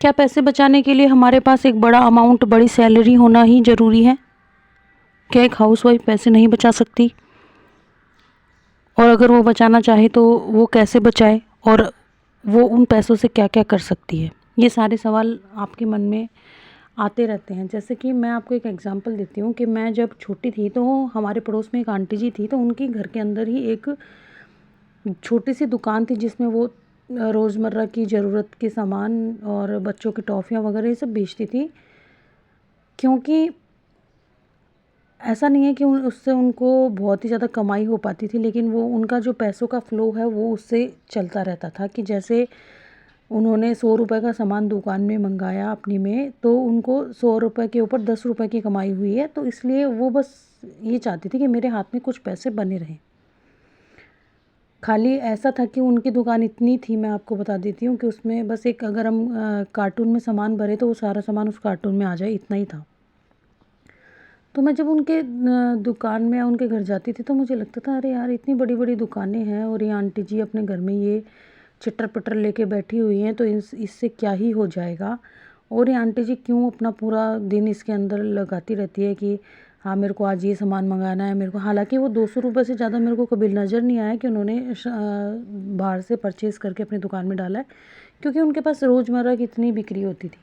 क्या पैसे बचाने के लिए हमारे पास एक बड़ा अमाउंट, बड़ी सैलरी होना ही ज़रूरी है? क्या एक हाउसवाइफ पैसे नहीं बचा सकती? और अगर वो बचाना चाहे तो वो कैसे बचाए, और वो उन पैसों से क्या क्या कर सकती है? ये सारे सवाल आपके मन में आते रहते हैं। जैसे कि मैं आपको एक एग्जांपल देती हूँ कि मैं जब छोटी थी तो हमारे पड़ोस में एक आंटी जी थी, तो उनके घर के अंदर ही एक छोटी सी दुकान थी जिसमें वो रोज़मर्रा की ज़रूरत के सामान और बच्चों की टॉफ़ियाँ वगैरह ये सब बेचती थी। क्योंकि ऐसा नहीं है कि उससे उनको बहुत ही ज़्यादा कमाई हो पाती थी, लेकिन वो उनका जो पैसों का फ़्लो है वो उससे चलता रहता था। कि जैसे उन्होंने 100 रुपए का सामान दुकान में मंगाया अपनी में, तो उनको 100 रुपए के ऊपर 10 रुपए की कमाई हुई है, तो इसलिए वो बस ये चाहती थी कि मेरे हाथ में कुछ पैसे बने रहें। खाली ऐसा था कि उनकी दुकान इतनी थी, मैं आपको बता देती हूँ, कि उसमें बस एक, अगर हम कार्टून में सामान भरे तो वो सारा सामान उस कार्टून में आ जाए, इतना ही था। तो मैं जब उनके दुकान में या उनके घर जाती थी तो मुझे लगता था, अरे यार इतनी बड़ी बड़ी दुकानें हैं और ये आंटी जी अपने घर में ये चिट्टर पिटर लेके बैठी हुई हैं, तो इससे क्या ही हो जाएगा। और ये आंटी जी क्यों अपना पूरा दिन इसके अंदर लगाती रहती है कि हाँ मेरे को आज ये सामान मंगाना है मेरे को। हालांकि वो 200 रुपये से ज़्यादा मेरे को कभी नज़र नहीं आया कि उन्होंने बाहर से परचेज़ करके अपनी दुकान में डाला है, क्योंकि उनके पास रोज़मर्रा की इतनी बिक्री होती थी।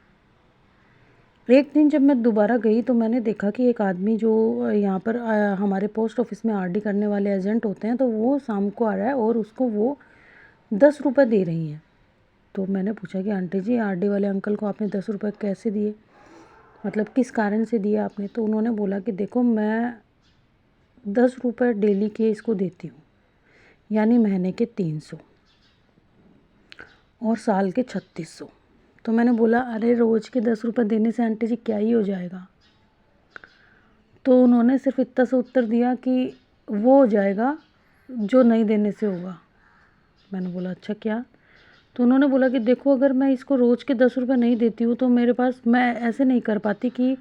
एक दिन जब मैं दोबारा गई तो मैंने देखा कि एक आदमी जो यहाँ पर हमारे पोस्ट ऑफिस में आरडी करने वाले एजेंट होते हैं, तो वो शाम को आ रहा है और उसको वो 10 रुपये दे रही हैं। तो मैंने पूछा कि आंटी जी आरडी वाले अंकल को आपने 10 रुपये कैसे दिए, मतलब किस कारण से दिया आपने? तो उन्होंने बोला कि देखो मैं 10 रुपये डेली के इसको देती हूँ, यानी महीने के 300 और साल के 3600। तो मैंने बोला अरे रोज़ के 10 रुपये देने से आंटी जी क्या ही हो जाएगा? तो उन्होंने सिर्फ इतना सा उत्तर दिया कि वो हो जाएगा जो नहीं देने से होगा। मैंने बोला अच्छा क्या? तो उन्होंने बोला कि देखो अगर मैं इसको रोज़ के 10 रुपये नहीं देती हूँ तो मेरे पास, मैं ऐसे नहीं कर पाती कि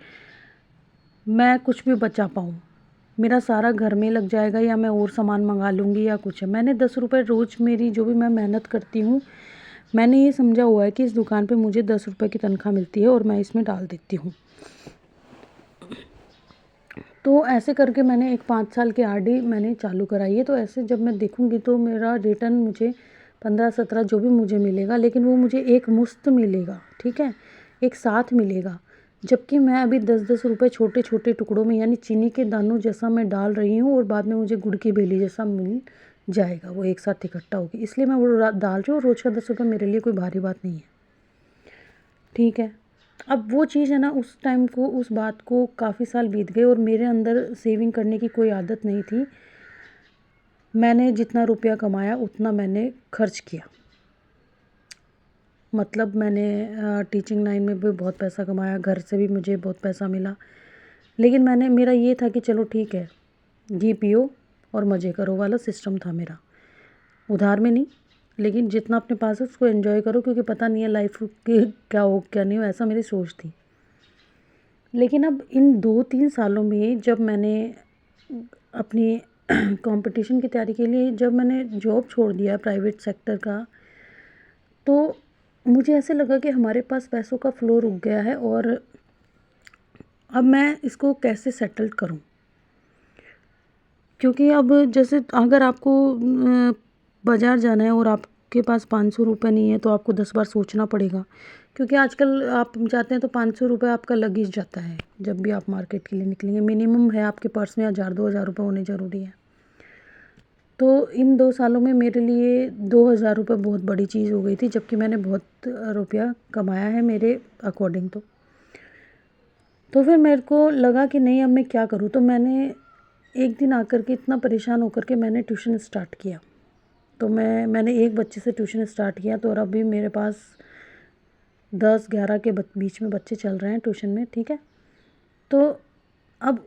मैं कुछ भी बचा पाऊँ। मेरा सारा घर में लग जाएगा या मैं और सामान मंगा लूँगी या कुछ है। मैंने 10 रुपये रोज़, मेरी जो भी मैं मेहनत करती हूँ, मैंने ये समझा हुआ है कि इस दुकान पे मुझे 10 रुपये की तनख्वाह मिलती है और मैं इसमें डाल देती हूँ। तो ऐसे करके मैंने एक 5 साल की आरडी मैंने चालू कराई है। तो ऐसे जब मैं देखूँगी तो मेरा रिटर्न मुझे 15-17 जो भी मुझे मिलेगा, लेकिन वो मुझे एक मुश्त मिलेगा, ठीक है, एक साथ मिलेगा। जबकि मैं अभी 10-10 रुपये छोटे छोटे टुकड़ों में, यानी चीनी के दानों जैसा मैं डाल रही हूँ, और बाद में मुझे गुड़ की बेली जैसा मिल जाएगा, वो एक साथ इकट्ठा होगी। इसलिए मैं वो डाल रही हूँ। रोज़ का 10 रुपये मेरे लिए कोई भारी बात नहीं है, ठीक है। अब वो चीज़ है ना, उस टाइम को, उस बात को काफ़ी साल बीत गए और मेरे अंदर सेविंग करने की कोई आदत नहीं थी। मैंने जितना रुपया कमाया उतना मैंने खर्च किया। मतलब मैंने टीचिंग लाइन में भी बहुत पैसा कमाया, घर से भी मुझे बहुत पैसा मिला, लेकिन मेरा ये था कि चलो ठीक है, घी पियो और मज़े करो वाला सिस्टम था मेरा। उधार में नहीं, लेकिन जितना अपने पास है उसको एंजॉय करो, क्योंकि पता नहीं है लाइफ की क्या हो क्या नहीं हो, ऐसा मेरी सोच थी। लेकिन अब इन 2-3 सालों में जब मैंने अपनी कंपटीशन की तैयारी के लिए जब मैंने जॉब छोड़ दिया प्राइवेट सेक्टर का, तो मुझे ऐसे लगा कि हमारे पास पैसों का फ़्लो रुक गया है और अब मैं इसको कैसे सेटल करूं। क्योंकि अब जैसे अगर आपको बाज़ार जाना है और आपके पास 500 रुपये नहीं है तो आपको 10 बार सोचना पड़ेगा, क्योंकि आजकल आप जाते हैं तो 500 रुपये आपका लग ही जाता है। जब भी आप मार्केट के लिए निकलेंगे, मिनिमम है आपके पर्स में 1000-2000 रुपये होने ज़रूरी है। तो इन 2 सालों में मेरे लिए 2000 रुपये बहुत बड़ी चीज़ हो गई थी, जबकि मैंने बहुत रुपया कमाया है मेरे अकॉर्डिंग। तो फिर मेरे को लगा कि नहीं अब मैं क्या करूँ। तो मैंने एक दिन आकर के इतना परेशान होकर के मैंने ट्यूशन स्टार्ट किया। तो मैंने एक बच्चे से ट्यूशन स्टार्ट किया, तो और अभी मेरे पास 10-11 के बीच में बच्चे चल रहे हैं ट्यूशन में, ठीक है। तो अब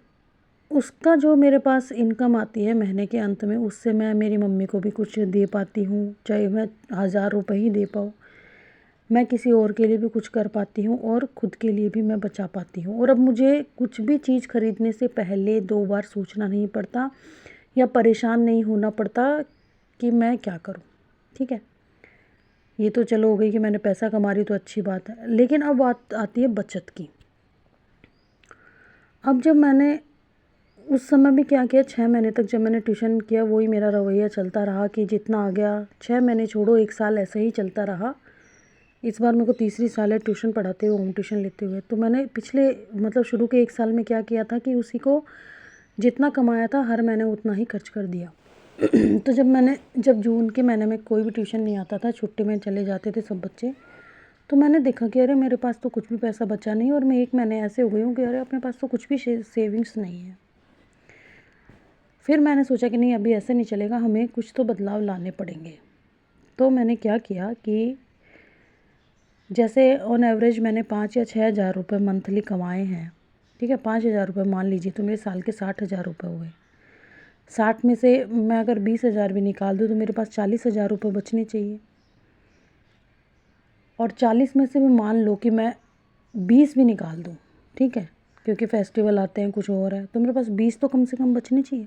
उसका जो मेरे पास इनकम आती है महीने के अंत में, उससे मैं मेरी मम्मी को भी कुछ दे पाती हूँ, चाहे मैं 1000 रुपये ही दे पाऊँ। मैं किसी और के लिए भी कुछ कर पाती हूँ और ख़ुद के लिए भी मैं बचा पाती हूँ। और अब मुझे कुछ भी चीज़ ख़रीदने से पहले 2 बार सोचना नहीं पड़ता या परेशान नहीं होना पड़ता कि मैं क्या करूँ, ठीक है। ये तो चलो हो गई कि मैंने पैसा कमा रही तो अच्छी बात है, लेकिन अब बात आती है बचत की। अब जब मैंने उस समय भी क्या किया, 6 महीने तक जब मैंने ट्यूशन किया वही मेरा रवैया चलता रहा कि जितना आ गया, 6 महीने छोड़ो 1 साल ऐसे ही चलता रहा। इस बार मेरे को तीसरी साल है ट्यूशन पढ़ाते हुए, होम ट्यूशन लेते हुए। तो मैंने पिछले मतलब शुरू के 1 साल में क्या किया था कि उसी को जितना कमाया था हर महीने उतना ही खर्च कर दिया। तो जब जून के महीने में कोई भी ट्यूशन नहीं आता था, छुट्टी में चले जाते थे सब बच्चे, तो मैंने देखा कि अरे मेरे पास तो कुछ भी पैसा बचा नहीं, और मैं 1 महीने ऐसे हो गई हूँ कि अरे अपने पास तो कुछ भी सेविंग्स नहीं है। फिर मैंने सोचा कि नहीं, अभी ऐसे नहीं चलेगा, हमें कुछ तो बदलाव लाने पड़ेंगे। तो मैंने क्या किया कि जैसे ऑन एवरेज मैंने 5 या 6 हज़ार रुपये मंथली कमाए हैं, ठीक है, 5 हज़ार रुपये मान लीजिए, तो मेरे साल के 60 हज़ार रुपये हुए। 60 में से मैं अगर 20 हज़ार भी निकाल दूँ तो मेरे पास 40 हज़ार रुपये बचने चाहिए। और 40 में से भी मान लो कि मैं 20 भी निकाल दूँ, ठीक है, क्योंकि फेस्टिवल आते हैं कुछ और है, तो मेरे पास 20 तो कम से कम बचने चाहिए।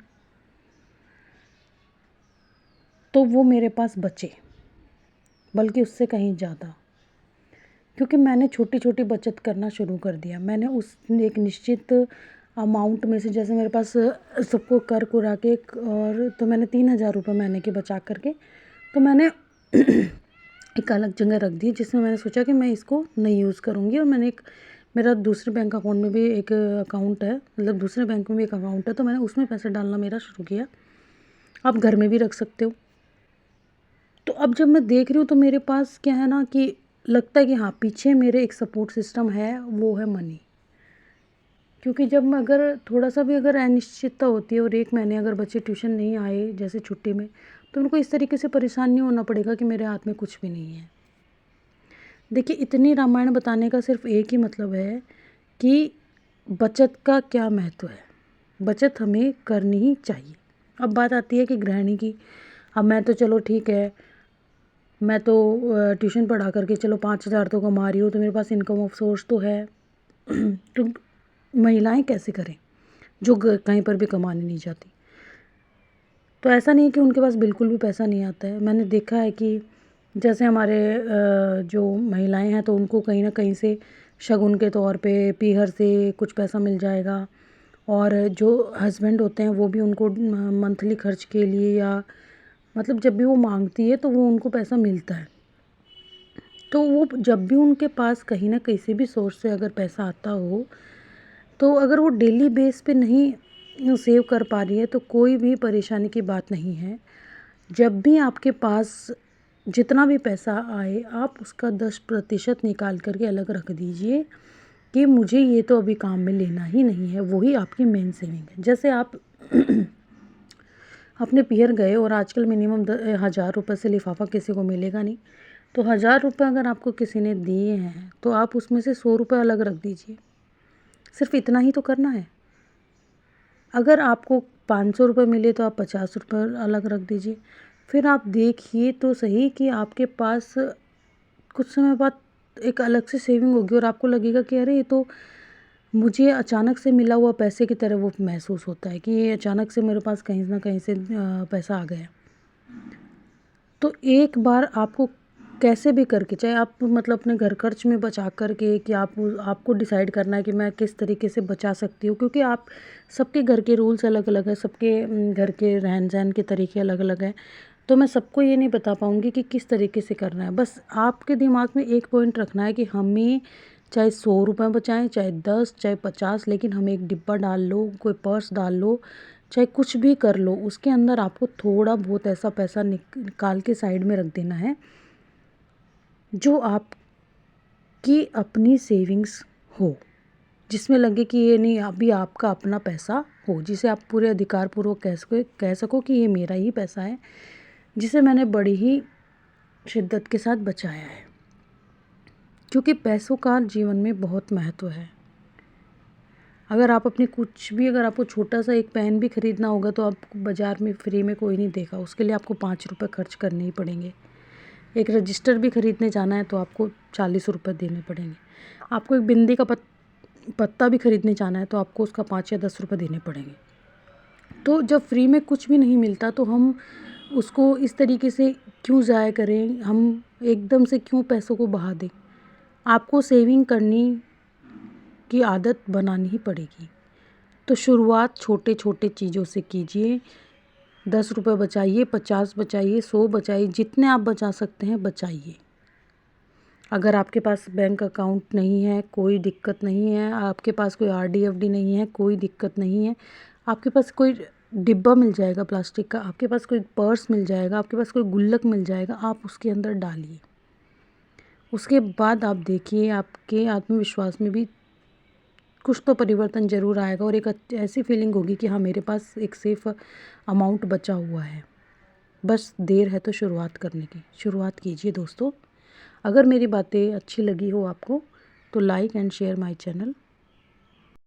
तो वो मेरे पास बचे, बल्कि उससे कहीं ज़्यादा, क्योंकि मैंने छोटी छोटी बचत करना शुरू कर दिया। मैंने उस एक निश्चित अमाउंट में से, जैसे मेरे पास सबको कर कुरा के और तो मैंने 3 हज़ार रुपये महीने के बचा करके तो मैंने एक अलग जगह रख दी, जिसमें मैंने सोचा कि मैं इसको नहीं यूज़ करूँगी। और मैंने मेरा दूसरे बैंक अकाउंट में भी एक अकाउंट है, मतलब दूसरे बैंक में भी एक अकाउंट है, तो मैंने उसमें पैसे डालना मेरा शुरू किया। आप घर में भी रख सकते हो। तो अब जब मैं देख रही हूँ तो मेरे पास क्या है ना कि लगता है कि हाँ, पीछे मेरे एक सपोर्ट सिस्टम है, वो है मनी। क्योंकि जब मैं अगर थोड़ा सा भी अगर अनिश्चितता होती है और 1 महीने अगर बच्चे ट्यूशन नहीं आए जैसे छुट्टी में, तो उनको इस तरीके से परेशान नहीं होना पड़ेगा कि मेरे हाथ में कुछ भी नहीं है। देखिए, इतनी रामायण बताने का सिर्फ एक ही मतलब है कि बचत का क्या महत्व है। बचत हमें करनी ही चाहिए। अब बात आती है कि गृहिणी की। अब मैं तो चलो ठीक है, मैं तो ट्यूशन पढ़ा करके चलो 5 हज़ार तो कमा रही हूँ, तो मेरे पास इनकम ऑफ सोर्स तो है। तो महिलाएं कैसे करें जो कहीं पर भी कमाने नहीं जाती? तो ऐसा नहीं है कि उनके पास बिल्कुल भी पैसा नहीं आता है। मैंने देखा है कि जैसे हमारे जो महिलाएं हैं तो उनको कहीं ना कहीं से शगुन के तौर पे पीहर से कुछ पैसा मिल जाएगा, और जो हस्बैंड होते हैं वो भी उनको मंथली खर्च के लिए या मतलब जब भी वो मांगती है तो वो उनको पैसा मिलता है। तो वो जब भी उनके पास कहीं ना कहीं से भी सोर्स से अगर पैसा आता हो, तो अगर वो डेली बेस पे नहीं सेव कर पा रही है तो कोई भी परेशानी की बात नहीं है। जब भी आपके पास जितना भी पैसा आए, आप उसका 10% निकाल करके अलग रख दीजिए कि मुझे ये तो अभी काम में लेना ही नहीं है। वही आपकी मेन सेविंग है। जैसे आप अपने पीहर गए और आजकल मिनिमम 1000 रुपये से लिफाफा किसी को मिलेगा नहीं, तो 1000 रुपये अगर आपको किसी ने दिए हैं तो आप उसमें से 100 रुपये अलग रख दीजिए। सिर्फ इतना ही तो करना है। अगर आपको 500 रुपये मिले तो आप 50 रुपये अलग रख दीजिए। फिर आप देखिए तो सही कि आपके पास कुछ समय बाद एक अलग से सेविंग होगी और आपको लगेगा कि अरे ये तो मुझे अचानक से मिला हुआ पैसे की तरह वो महसूस होता है कि ये अचानक से मेरे पास कहीं ना कहीं से पैसा आ गया। तो एक बार आपको कैसे भी करके, चाहे आप मतलब अपने घर खर्च में बचा करके, कि आपको डिसाइड करना है कि मैं किस तरीके से बचा सकती हूँ, क्योंकि आप सबके घर के रूल्स अलग अलग है, सबके घर के रहन सहन के तरीके अलग अलग हैं। तो मैं सबको ये नहीं बता पाऊँगी कि किस तरीके से करना है। बस आपके दिमाग में एक पॉइंट रखना है कि हमें चाहे 100 रुपये बचाएं, चाहे 10, चाहे 50, लेकिन हमें एक डिब्बा डाल लो, कोई पर्स डाल लो, चाहे कुछ भी कर लो, उसके अंदर आपको थोड़ा बहुत ऐसा पैसा निकाल के साइड में रख देना है जो आपकी अपनी सेविंग्स हो, जिसमें लगे कि ये नहीं अभी आपका अपना पैसा हो, जिसे आप पूरे अधिकारपूर्वक कह सको कि ये मेरा ही पैसा है, जिसे मैंने बड़ी ही शिद्दत के साथ बचाया है। क्योंकि पैसों का जीवन में बहुत महत्व है। अगर आप अपनी कुछ भी, अगर आपको छोटा सा एक पेन भी ख़रीदना होगा तो आपको बाज़ार में फ्री में कोई नहीं देगा, उसके लिए आपको 5 रुपये खर्च करने ही पड़ेंगे। एक रजिस्टर भी ख़रीदने जाना है तो आपको 40 रुपये देने पड़ेंगे। आपको एक बिंदी का पत्ता भी ख़रीदने जाना है तो आपको उसका 5 या 10 रुपये देने पड़ेंगे। तो जब फ्री में कुछ भी नहीं मिलता तो हम उसको इस तरीके से क्यों ज़ाया करें, हम एकदम से क्यों पैसों को बहा दें। आपको सेविंग करनी की आदत बनानी ही पड़ेगी। तो शुरुआत छोटे छोटे चीज़ों से कीजिए। 10 रुपये बचाइए, 50 बचाइए, 100 बचाइए, जितने आप बचा सकते हैं बचाइए। अगर आपके पास बैंक अकाउंट नहीं है कोई दिक्कत नहीं है, आपके पास कोई आरडी एफडी नहीं है कोई दिक्कत नहीं है, आपके पास कोई डिब्बा मिल जाएगा प्लास्टिक का, आपके पास कोई पर्स मिल जाएगा, आपके पास कोई गुल्लक मिल जाएगा, आप उसके अंदर डालिए। उसके बाद आप देखिए आपके आत्मविश्वास में भी कुछ तो परिवर्तन ज़रूर आएगा और एक ऐसी फीलिंग होगी कि हाँ मेरे पास एक सेफ अमाउंट बचा हुआ है। बस देर है तो शुरुआत करने की, शुरुआत कीजिए दोस्तों। अगर मेरी बातें अच्छी लगी हो आपको तो like and share my channel.